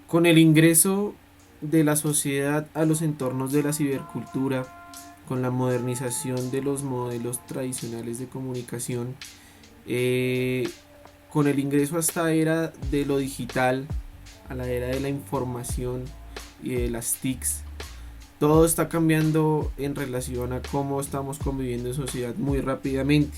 Con el ingreso de la sociedad a los entornos de la cibercultura, con la modernización de los modelos tradicionales de comunicación, eh, con el ingreso a esta era de lo digital, a la era de la información y de las TICs, todo está cambiando en relación a cómo estamos conviviendo en sociedad muy rápidamente.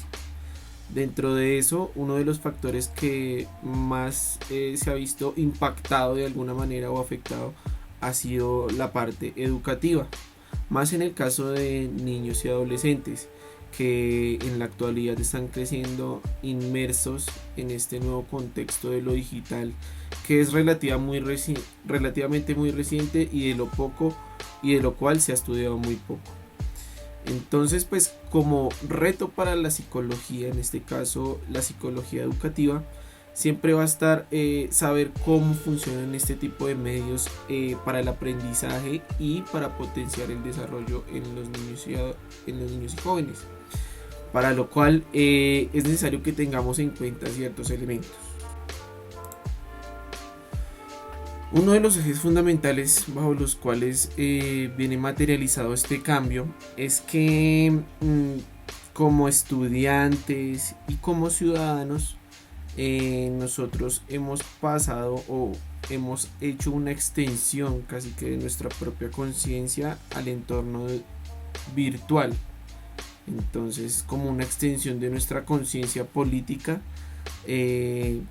Dentro de eso, uno de los factores que más se ha visto impactado de alguna manera o afectado ha sido la parte educativa, más en el caso de niños y adolescentes que en la actualidad están creciendo inmersos en este nuevo contexto de lo digital, que es relativamente muy reciente y de lo poco y de lo cual se ha estudiado muy poco. Entonces, pues como reto para la psicología, en este caso la psicología educativa, siempre va a estar saber cómo funcionan este tipo de medios para el aprendizaje y para potenciar el desarrollo en los niños y jóvenes. Para lo cual es necesario que tengamos en cuenta ciertos elementos. Uno de los ejes fundamentales bajo los cuales viene materializado este cambio es que como estudiantes y como ciudadanos nosotros hemos pasado o hemos hecho una extensión casi que de nuestra propia conciencia al entorno virtual. Entonces, como una extensión de nuestra conciencia política,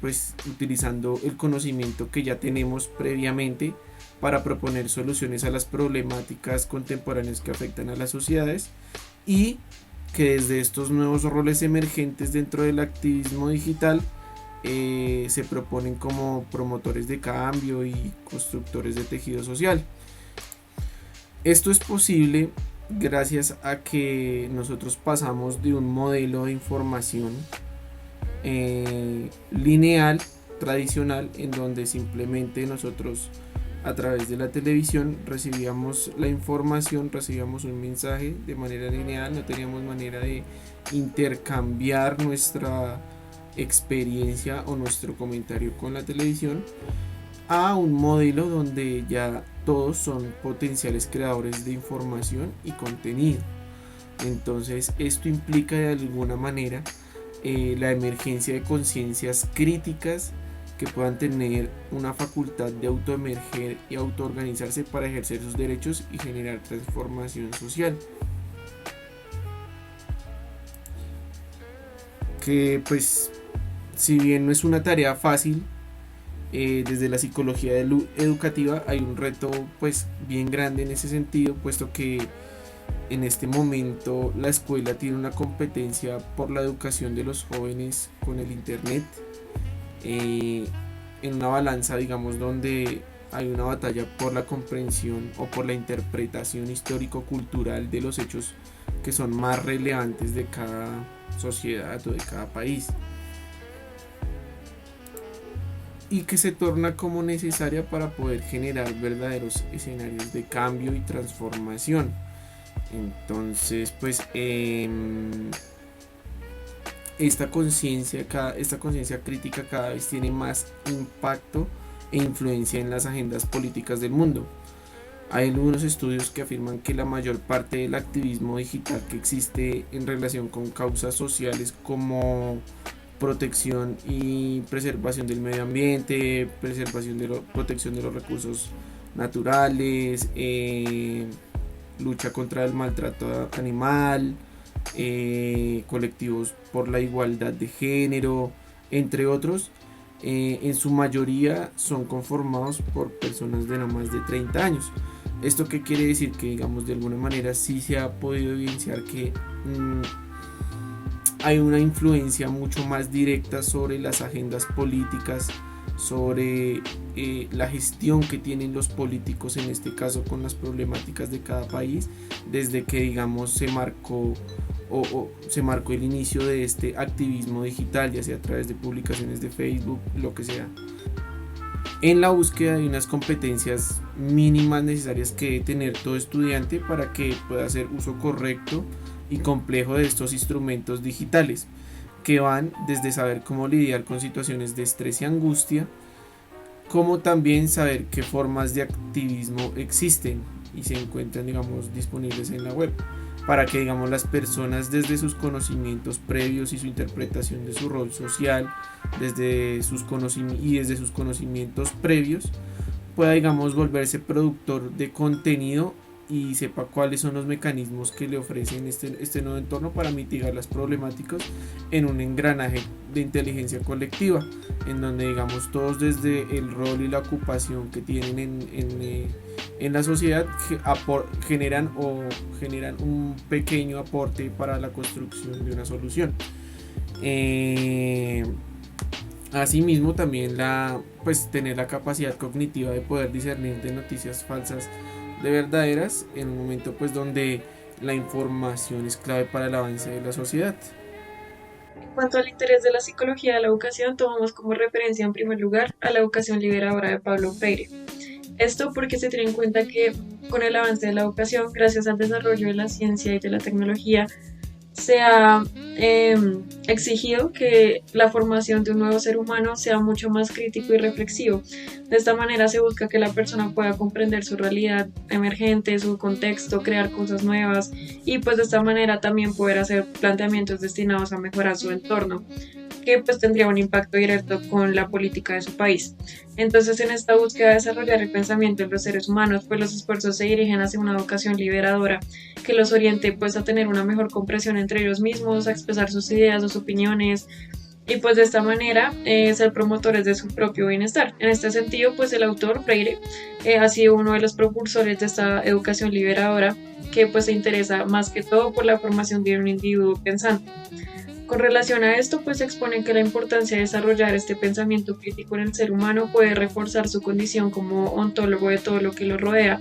pues utilizando el conocimiento que ya tenemos previamente para proponer soluciones a las problemáticas contemporáneas que afectan a las sociedades, y que desde estos nuevos roles emergentes dentro del activismo digital se proponen como promotores de cambio y constructores de tejido social. Esto es posible gracias a que nosotros pasamos de un modelo de información lineal, tradicional, en donde simplemente nosotros a través de la televisión recibíamos la información, recibíamos un mensaje de manera lineal, no teníamos manera de intercambiar nuestra experiencia o nuestro comentario con la televisión, a un modelo donde ya todos son potenciales creadores de información y contenido. Entonces esto implica de alguna manera la emergencia de conciencias críticas que puedan tener una facultad de autoemerger y autoorganizarse para ejercer sus derechos y generar transformación social. Que pues si bien no es una tarea fácil, desde la psicología educativa hay un reto pues bien grande en ese sentido, puesto que en este momento la escuela tiene una competencia por la educación de los jóvenes con el internet, eh, en una balanza, digamos, donde hay una batalla por la comprensión o por la interpretación histórico-cultural de los hechos que son más relevantes de cada sociedad o de cada país, y que se torna como necesaria para poder generar verdaderos escenarios de cambio y transformación. Entonces, pues esta conciencia crítica cada vez tiene más impacto e influencia en las agendas políticas del mundo. Hay algunos estudios que afirman que la mayor parte del activismo digital que existe en relación con causas sociales como protección y preservación del medio ambiente, protección de los recursos naturales, lucha contra el maltrato animal, colectivos por la igualdad de género, entre otros, en su mayoría son conformados por personas de no más de 30 años. ¿Esto qué quiere decir? Que digamos de alguna manera sí se ha podido evidenciar que hay una influencia mucho más directa sobre las agendas políticas, sobre la gestión que tienen los políticos, en este caso con las problemáticas de cada país, desde que digamos se marcó el inicio de este activismo digital, ya sea a través de publicaciones de Facebook, lo que sea, en la búsqueda de unas competencias mínimas necesarias que debe tener todo estudiante para que pueda hacer uso correcto y complejo de estos instrumentos digitales, que van desde saber cómo lidiar con situaciones de estrés y angustia, como también saber qué formas de activismo existen y se encuentran, digamos, disponibles en la web, para que, digamos, las personas desde sus conocimientos previos y su interpretación de su rol social, desde sus conocimientos previos, pueda, digamos, volverse productor de contenido y sepa cuáles son los mecanismos que le ofrecen este nuevo entorno para mitigar las problemáticas en un engranaje de inteligencia colectiva, en donde, digamos, todos desde el rol y la ocupación que tienen en la sociedad generan un pequeño aporte para la construcción de una solución. Asimismo, también tener la capacidad cognitiva de poder discernir de noticias falsas de verdaderas en un momento pues donde la información es clave para el avance de la sociedad. En cuanto al interés de la psicología de la educación, tomamos como referencia en primer lugar a la educación liberadora de Paulo Freire. Esto porque se tiene en cuenta que con el avance de la educación, gracias al desarrollo de la ciencia y de la tecnología, se ha exigido que la formación de un nuevo ser humano sea mucho más crítico y reflexivo. De esta manera se busca que la persona pueda comprender su realidad emergente, su contexto, crear cosas nuevas y pues de esta manera también poder hacer planteamientos destinados a mejorar su entorno, que pues tendría un impacto directo con la política de su país. Entonces, en esta búsqueda de desarrollar el pensamiento en los seres humanos, pues los esfuerzos se dirigen hacia una educación liberadora que los oriente pues a tener una mejor comprensión entre ellos mismos, a expresar sus ideas, sus opiniones y pues de esta manera ser promotores de su propio bienestar. En este sentido, pues el autor Freire ha sido uno de los propulsores de esta educación liberadora que pues se interesa más que todo por la formación de un individuo pensante. Con relación a esto, pues se expone que la importancia de desarrollar este pensamiento crítico en el ser humano puede reforzar su condición como ontólogo de todo lo que lo rodea.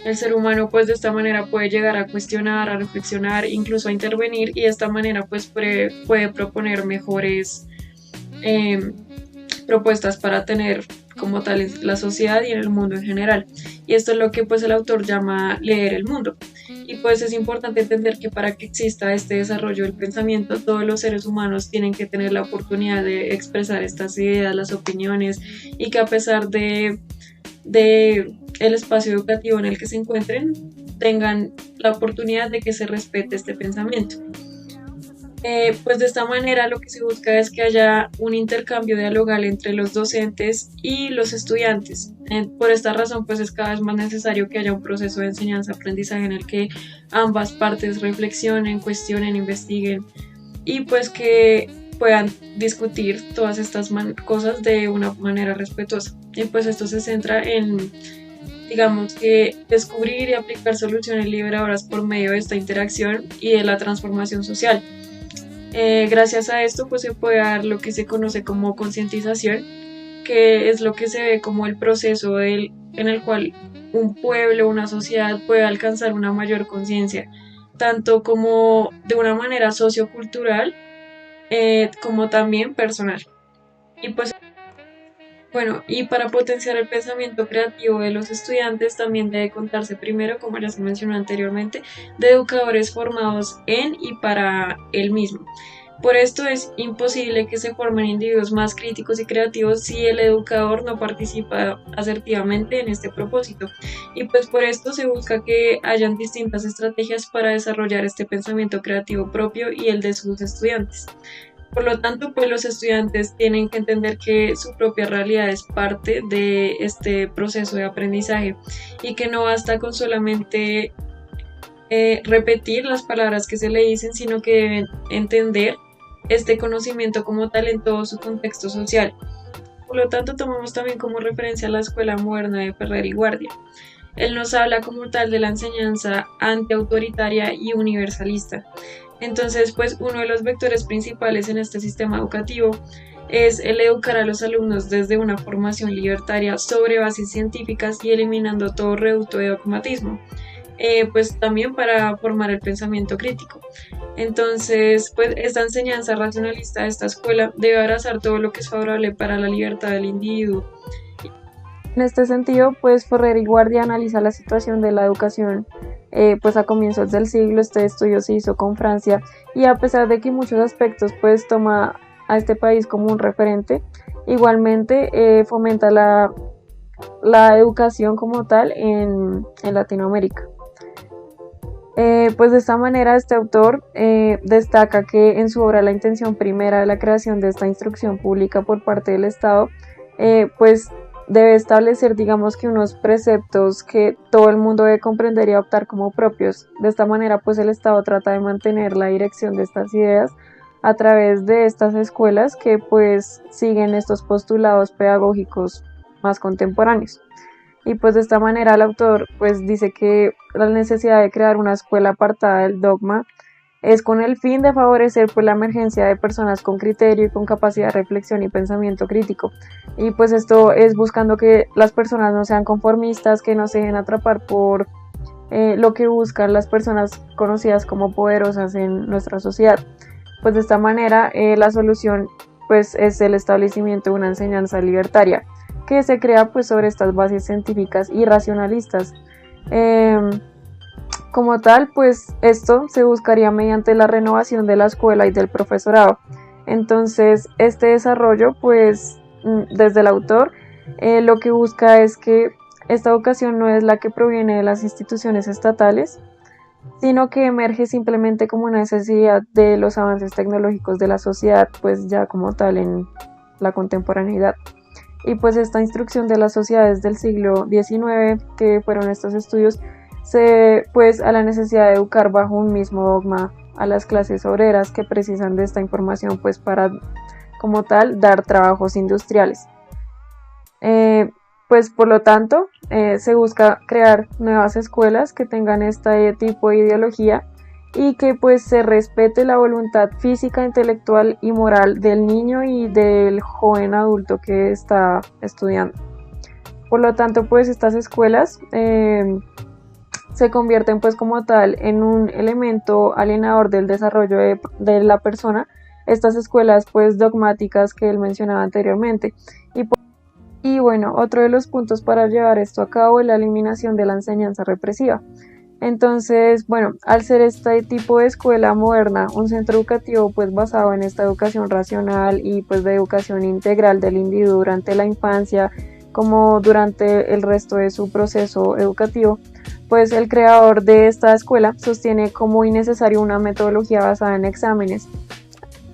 El ser humano pues de esta manera puede llegar a cuestionar, a reflexionar, incluso a intervenir y de esta manera pues puede proponer mejores eh, propuestas para tener como tal en la sociedad y en el mundo en general. Y esto es lo que pues el autor llama leer el mundo. Y pues es importante entender que para que exista este desarrollo del pensamiento, todos los seres humanos tienen que tener la oportunidad de expresar estas ideas, las opiniones, y que a pesar de el espacio educativo en el que se encuentren, tengan la oportunidad de que se respete este pensamiento. Pues de esta manera lo que se busca es que haya un intercambio dialogal entre los docentes y los estudiantes. Por esta razón, pues es cada vez más necesario que haya un proceso de enseñanza-aprendizaje en el que ambas partes reflexionen, cuestionen, investiguen y pues que puedan discutir todas estas cosas de una manera respetuosa. Y pues esto se centra en, digamos que, descubrir y aplicar soluciones liberadoras por medio de esta interacción y de la transformación social. Gracias a esto pues se puede dar lo que se conoce como concientización, que es lo que se ve como el proceso en el cual un pueblo, una sociedad puede alcanzar una mayor conciencia, tanto como de una manera sociocultural como también personal. Y pues bueno, y para potenciar el pensamiento creativo de los estudiantes también debe contarse primero, como ya se mencionó anteriormente, de educadores formados en y para el mismo. Por esto es imposible que se formen individuos más críticos y creativos si el educador no participa asertivamente en este propósito. Y pues por esto se busca que hayan distintas estrategias para desarrollar este pensamiento creativo propio y el de sus estudiantes. Por lo tanto, pues los estudiantes tienen que entender que su propia realidad es parte de este proceso de aprendizaje y que no basta con solamente repetir las palabras que se le dicen, sino que deben entender este conocimiento como tal en todo su contexto social. Por lo tanto, tomamos también como referencia la Escuela Moderna de Ferrer y Guardia. Él nos habla como tal de la enseñanza antiautoritaria y universalista. Entonces, pues uno de los vectores principales en este sistema educativo es el educar a los alumnos desde una formación libertaria sobre bases científicas y eliminando todo reducto de dogmatismo, pues también para formar el pensamiento crítico. Entonces, pues esta enseñanza racionalista de esta escuela debe abrazar todo lo que es favorable para la libertad del individuo. En este sentido, pues Ferrer y Guardia analiza la situación de la educación pues a comienzos del siglo. Este estudio se hizo con Francia y a pesar de que en muchos aspectos pues toma a este país como un referente, igualmente fomenta la la educación como tal en Latinoamérica. Pues de esta manera este autor destaca que en su obra la intención primera de la creación de esta instrucción pública por parte del Estado pues debe establecer, digamos, que unos preceptos que todo el mundo debe comprender y adoptar como propios. De esta manera pues el Estado trata de mantener la dirección de estas ideas a través de estas escuelas que pues siguen estos postulados pedagógicos más contemporáneos. Y pues de esta manera el autor pues dice que la necesidad de crear una escuela apartada del dogma es con el fin de favorecer pues la emergencia de personas con criterio y con capacidad de reflexión y pensamiento crítico. Y pues esto es buscando que las personas no sean conformistas, que no se dejen atrapar por lo que buscan las personas conocidas como poderosas en nuestra sociedad. Pues de esta manera la solución pues es el establecimiento de una enseñanza libertaria que se crea pues sobre estas bases científicas y racionalistas. Como tal, pues esto se buscaría mediante la renovación de la escuela y del profesorado. Entonces, este desarrollo, pues desde el autor, lo que busca es que esta educación no es la que proviene de las instituciones estatales, sino que emerge simplemente como una necesidad de los avances tecnológicos de la sociedad, pues ya como tal en la contemporaneidad. Y pues esta instrucción de las sociedades del siglo XIX, que fueron estos estudios, se pues a la necesidad de educar bajo un mismo dogma a las clases obreras que precisan de esta información pues para como tal dar trabajos industriales. Pues por lo tanto se busca crear nuevas escuelas que tengan este tipo de ideología y que pues se respete la voluntad física, intelectual y moral del niño y del joven adulto que está estudiando. Por lo tanto pues estas escuelas se convierten pues como tal en un elemento alienador del desarrollo de la persona, estas escuelas pues dogmáticas que él mencionaba anteriormente. Y bueno, otro de los puntos para llevar esto a cabo es la eliminación de la enseñanza represiva. Entonces, bueno, al ser este tipo de escuela moderna, un centro educativo pues basado en esta educación racional y pues de educación integral del individuo durante la infancia como durante el resto de su proceso educativo, pues el creador de esta escuela sostiene como innecesario una metodología basada en exámenes,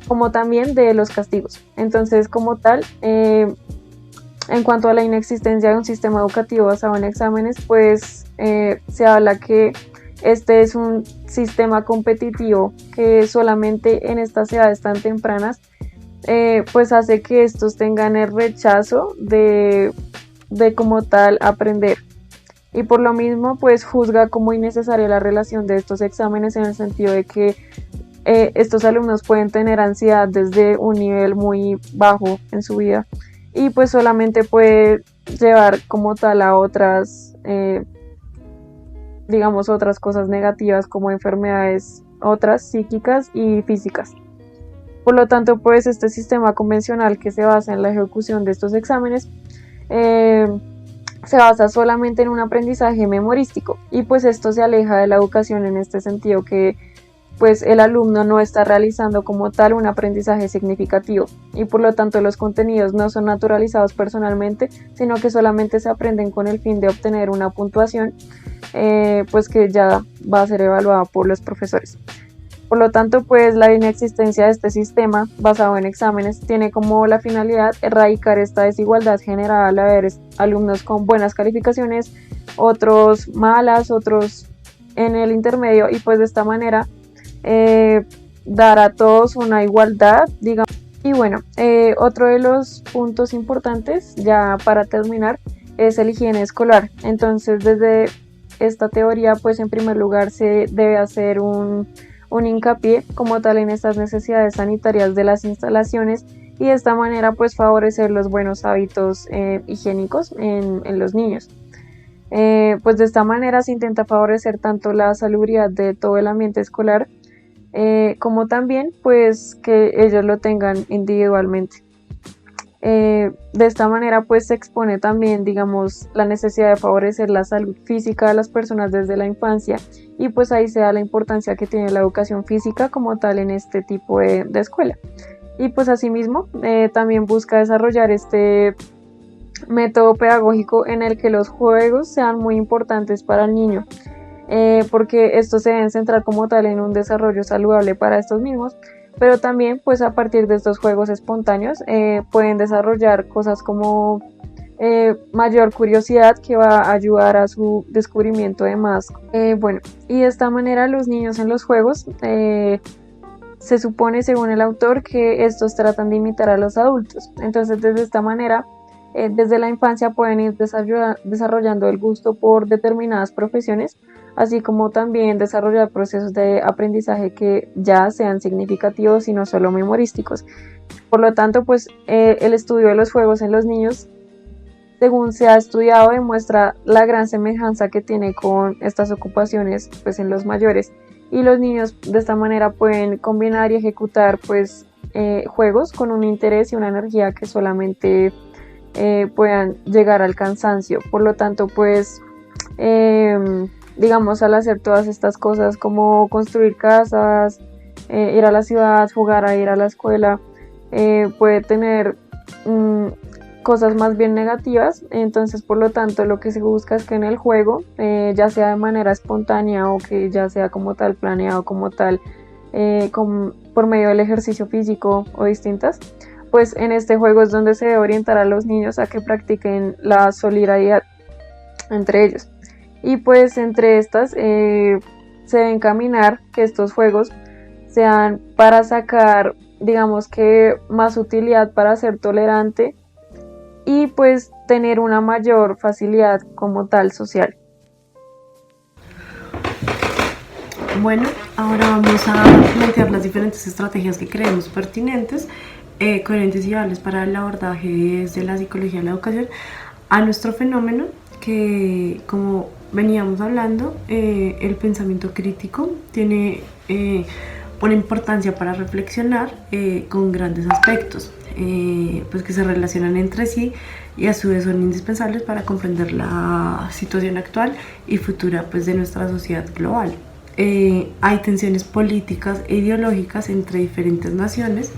como también de los castigos. Entonces, como tal, en cuanto a la inexistencia de un sistema educativo basado en exámenes, pues se habla que este es un sistema competitivo que solamente en estas edades tan tempranas pues hace que estos tengan el rechazo de como tal aprender. Y por lo mismo pues juzga como innecesaria la relación de estos exámenes en el sentido de que estos alumnos pueden tener ansiedad desde un nivel muy bajo en su vida y pues solamente puede llevar como tal a otras digamos otras cosas negativas como enfermedades otras psíquicas y físicas. Por lo tanto pues este sistema convencional que se basa en la ejecución de estos exámenes se basa solamente en un aprendizaje memorístico y pues esto se aleja de la educación en este sentido que pues el alumno no está realizando como tal un aprendizaje significativo y por lo tanto los contenidos no son naturalizados personalmente, sino que solamente se aprenden con el fin de obtener una puntuación pues que ya va a ser evaluada por los profesores. Por lo tanto, pues la inexistencia de este sistema basado en exámenes tiene como la finalidad erradicar esta desigualdad generada al haber alumnos con buenas calificaciones, otros malas, otros en el intermedio y pues de esta manera dar a todos una igualdad, digamos. Y bueno, otro de los puntos importantes ya para terminar es el higiene escolar. Entonces desde esta teoría pues en primer lugar se debe hacer un hincapié como tal en estas necesidades sanitarias de las instalaciones y de esta manera pues favorecer los buenos hábitos higiénicos en los niños. Pues de esta manera se intenta favorecer tanto la salubridad de todo el ambiente escolar como también pues que ellos lo tengan individualmente. De esta manera pues se expone también digamos la necesidad de favorecer la salud física de las personas desde la infancia y pues ahí se da la importancia que tiene la educación física como tal en este tipo de escuela y pues asimismo también busca desarrollar este método pedagógico en el que los juegos sean muy importantes para el niño, porque estos se deben centrar como tal en un desarrollo saludable para estos mismos, pero también pues a partir de estos juegos espontáneos pueden desarrollar cosas como mayor curiosidad que va a ayudar a su descubrimiento de más. Bueno, y de esta manera los niños en los juegos se supone, según el autor, que estos tratan de imitar a los adultos. Entonces, desde esta manera, desde la infancia pueden ir desarrollando el gusto por determinadas profesiones, así como también desarrollar procesos de aprendizaje que ya sean significativos y no solo memorísticos. Por lo tanto, pues el estudio de los juegos en los niños, según se ha estudiado, demuestra la gran semejanza que tiene con estas ocupaciones pues en los mayores, y los niños de esta manera pueden combinar y ejecutar pues juegos con un interés y una energía que solamente puedan llegar al cansancio. Por lo tanto, pues digamos, al hacer todas estas cosas como construir casas, ir a la ciudad, jugar a ir a la escuela, puede tener cosas más bien negativas. Entonces, por lo tanto, lo que se busca es que en el juego, ya sea de manera espontánea o que ya sea como tal planeado, como tal por medio del ejercicio físico o distintas, pues en este juego es donde se debe orientar a los niños a que practiquen la solidaridad entre ellos. Y pues entre estas se debe encaminar que estos juegos sean para sacar, digamos que más utilidad para ser tolerante y pues tener una mayor facilidad como tal social. Bueno, ahora vamos a plantear las diferentes estrategias que creemos pertinentes, coherentes y viables para el abordaje desde la psicología de la educación a nuestro fenómeno, que, como veníamos hablando, el pensamiento crítico tiene una importancia para reflexionar con grandes aspectos, pues que se relacionan entre sí y a su vez son indispensables para comprender la situación actual y futura pues de nuestra sociedad global. Hay tensiones políticas e ideológicas entre diferentes naciones,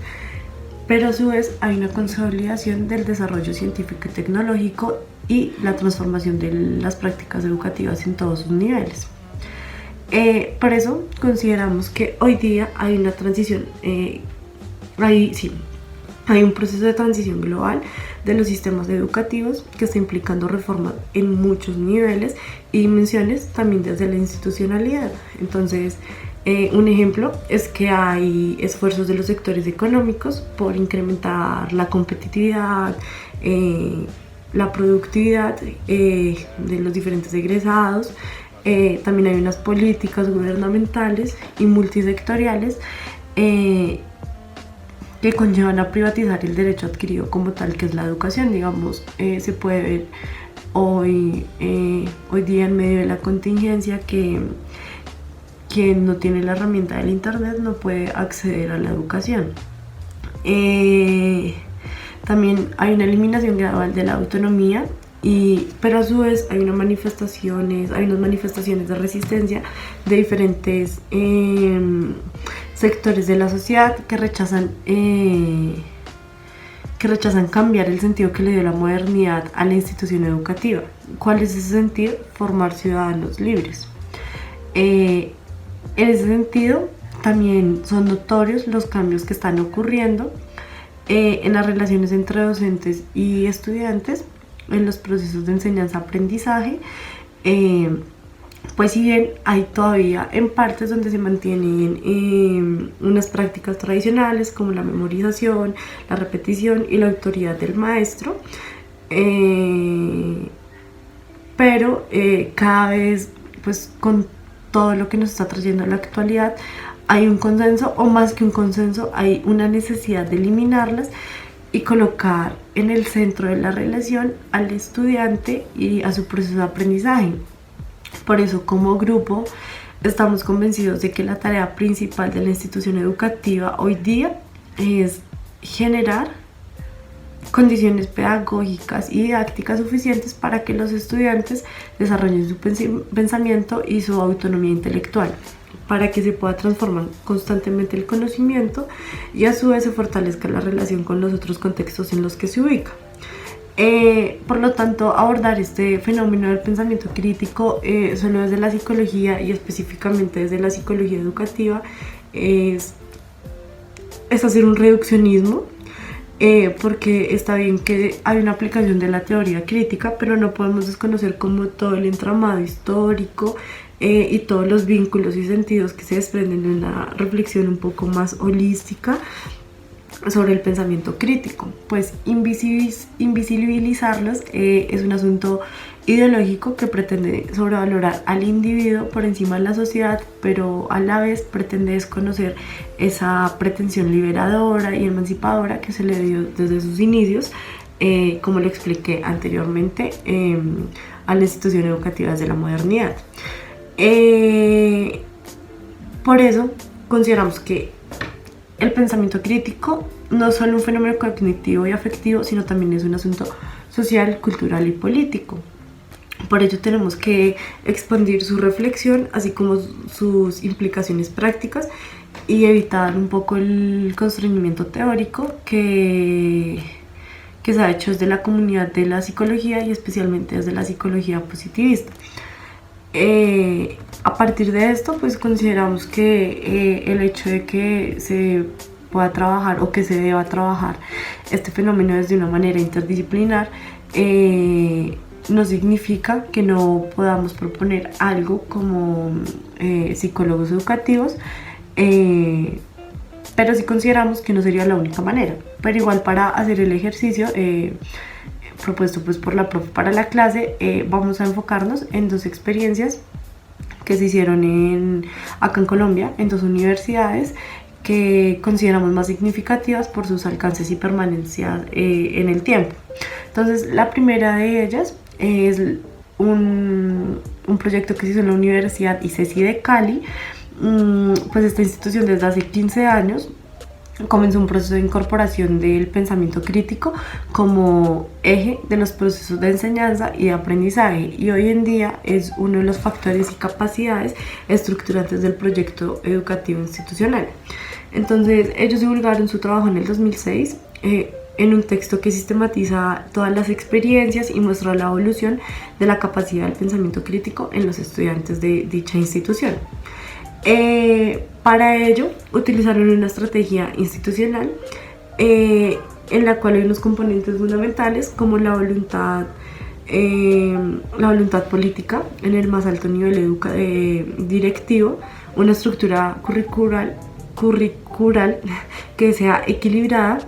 pero a su vez hay una consolidación del desarrollo científico y tecnológico y la transformación de las prácticas educativas en todos sus niveles. Por eso consideramos que hoy día hay una transición, hay un proceso de transición global de los sistemas educativos que está implicando reformas en muchos niveles y dimensiones, también desde la institucionalidad. Entonces, un ejemplo es que hay esfuerzos de los sectores económicos por incrementar la competitividad, la productividad de los diferentes egresados. También hay unas políticas gubernamentales y multisectoriales que conllevan a privatizar el derecho adquirido como tal, que es la educación. Digamos, se puede ver hoy día en medio de la contingencia que quien no tiene la herramienta del internet no puede acceder a la educación. También hay una eliminación gradual de la autonomía, pero a su vez hay unas manifestaciones de resistencia de diferentes sectores de la sociedad que rechazan cambiar el sentido que le dio la modernidad a la institución educativa. ¿Cuál es ese sentido? Formar ciudadanos libres. En ese sentido, también son notorios los cambios que están ocurriendo en las relaciones entre docentes y estudiantes, en los procesos de enseñanza-aprendizaje. Pues si bien hay todavía en partes donde se mantienen unas prácticas tradicionales como la memorización, la repetición y la autoridad del maestro, pero cada vez pues con todo lo que nos está trayendo la actualidad hay un consenso, o más que un consenso, hay una necesidad de eliminarlas y colocar en el centro de la relación al estudiante y a su proceso de aprendizaje. Por eso, como grupo, estamos convencidos de que la tarea principal de la institución educativa hoy día es generar condiciones pedagógicas y didácticas suficientes para que los estudiantes desarrollen su pensamiento y su autonomía intelectual, para que se pueda transformar constantemente el conocimiento y a su vez se fortalezca la relación con los otros contextos en los que se ubica. Por lo tanto, abordar este fenómeno del pensamiento crítico solo desde la psicología y específicamente desde la psicología educativa es hacer un reduccionismo, porque está bien que hay una aplicación de la teoría crítica, pero no podemos desconocer como todo el entramado histórico y todos los vínculos y sentidos que se desprenden de una reflexión un poco más holística sobre el pensamiento crítico. Pues invisibilizarlos es un asunto ideológico que pretende sobrevalorar al individuo por encima de la sociedad, pero a la vez pretende desconocer esa pretensión liberadora y emancipadora que se le dio desde sus inicios, como lo expliqué anteriormente, a las instituciones educativas de la modernidad. Por eso consideramos que el pensamiento crítico no es solo un fenómeno cognitivo y afectivo, sino también es un asunto social, cultural y político. Por ello tenemos que expandir su reflexión, así como sus implicaciones prácticas, y evitar un poco el constreñimiento teórico que se ha hecho desde la comunidad de la psicología y especialmente desde la psicología positivista. A partir de esto, pues consideramos que el hecho de que se pueda trabajar o que se deba trabajar este fenómeno desde una manera interdisciplinar no significa que no podamos proponer algo como psicólogos educativos, pero sí consideramos que no sería la única manera. Pero igual, para hacer el ejercicio propuesto pues por la profe para la clase, vamos a enfocarnos en dos experiencias que se hicieron acá en Colombia, en dos universidades que consideramos más significativas por sus alcances y permanencia en el tiempo. Entonces, la primera de ellas es un proyecto que se hizo en la Universidad ICESI de Cali. Pues esta institución desde hace 15 años comenzó un proceso de incorporación del pensamiento crítico como eje de los procesos de enseñanza y de aprendizaje, y hoy en día es uno de los factores y capacidades estructurantes del proyecto educativo institucional. Entonces, ellos divulgaron su trabajo en el 2006 en un texto que sistematiza todas las experiencias y muestra la evolución de la capacidad del pensamiento crítico en los estudiantes de dicha institución. Para ello utilizaron una estrategia institucional en la cual hay unos componentes fundamentales como la voluntad política en el más alto nivel directivo, una estructura curricular que sea equilibrada,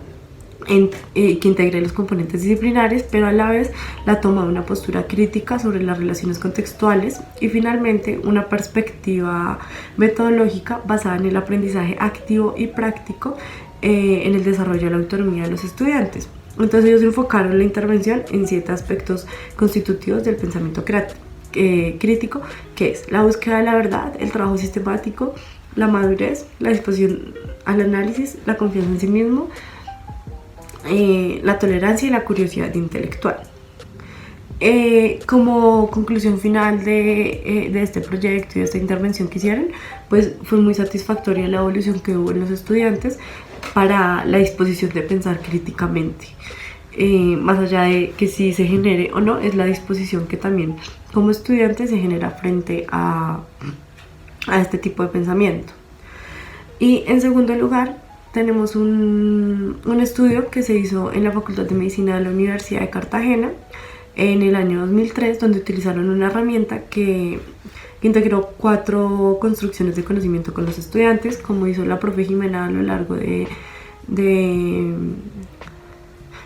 que integre los componentes disciplinares, pero a la vez la toma de una postura crítica sobre las relaciones contextuales, y finalmente una perspectiva metodológica basada en el aprendizaje activo y práctico en el desarrollo de la autonomía de los estudiantes. Entonces, ellos enfocaron la intervención en 7 aspectos constitutivos del pensamiento crítico, que es la búsqueda de la verdad, el trabajo sistemático, la madurez, la disposición al análisis, la confianza en sí mismo, la tolerancia y la curiosidad intelectual. Como conclusión final de este proyecto y de esta intervención que hicieron, pues fue muy satisfactoria la evolución que hubo en los estudiantes para la disposición de pensar críticamente. Más allá de que si se genere o no, es la disposición que también como estudiante se genera frente a este tipo de pensamiento. Y en segundo lugar, tenemos un estudio que se hizo en la Facultad de Medicina de la Universidad de Cartagena en el año 2003, donde utilizaron una herramienta que integró 4 construcciones de conocimiento con los estudiantes, como hizo la profe Jimena a lo largo de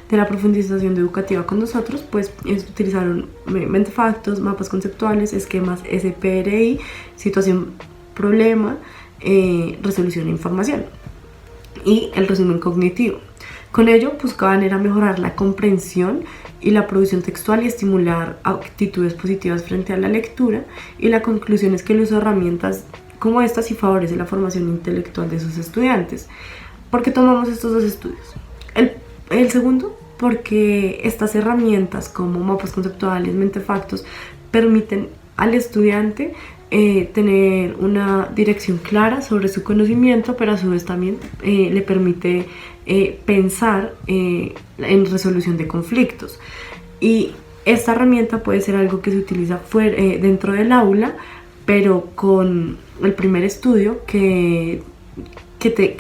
la profundización educativa con nosotros. Pues utilizaron mentefactos, mapas conceptuales, esquemas SPRI, situación, problema, resolución e información, y el resumen cognitivo. Con ello buscaban era mejorar la comprensión y la producción textual y estimular actitudes positivas frente a la lectura, y la conclusión es que el uso de herramientas como estas sí favorece la formación intelectual de sus estudiantes. ¿Por qué tomamos estos dos estudios? El segundo, porque estas herramientas como mapas conceptuales, mentefactos, permiten al estudiante tener una dirección clara sobre su conocimiento, pero a su vez también le permite pensar en resolución de conflictos. Y esta herramienta puede ser algo que se utiliza dentro del aula, pero con el primer estudio que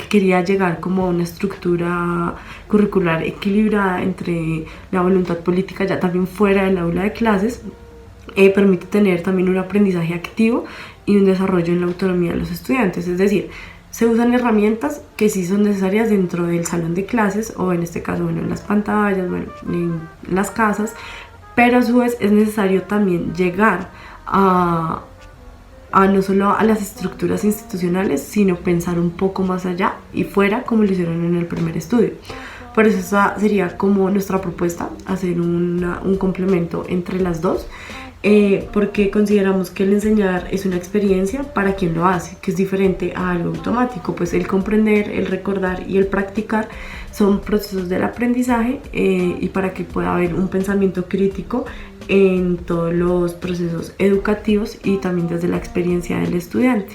quería llegar como a una estructura curricular equilibrada entre la voluntad política ya también fuera del aula de clases, permite tener también un aprendizaje activo y un desarrollo en la autonomía de los estudiantes. Es decir, se usan herramientas que sí son necesarias dentro del salón de clases o en este caso, bueno, en las pantallas, bueno, en las casas, pero a su vez es necesario también llegar a no solo a las estructuras institucionales, sino pensar un poco más allá y fuera, como lo hicieron en el primer estudio. Por eso esa sería como nuestra propuesta, hacer un complemento entre las dos, porque consideramos que el enseñar es una experiencia para quien lo hace, que es diferente a algo automático. Pues el comprender, el recordar y el practicar son procesos del aprendizaje, y para que pueda haber un pensamiento crítico en todos los procesos educativos y también desde la experiencia del estudiante.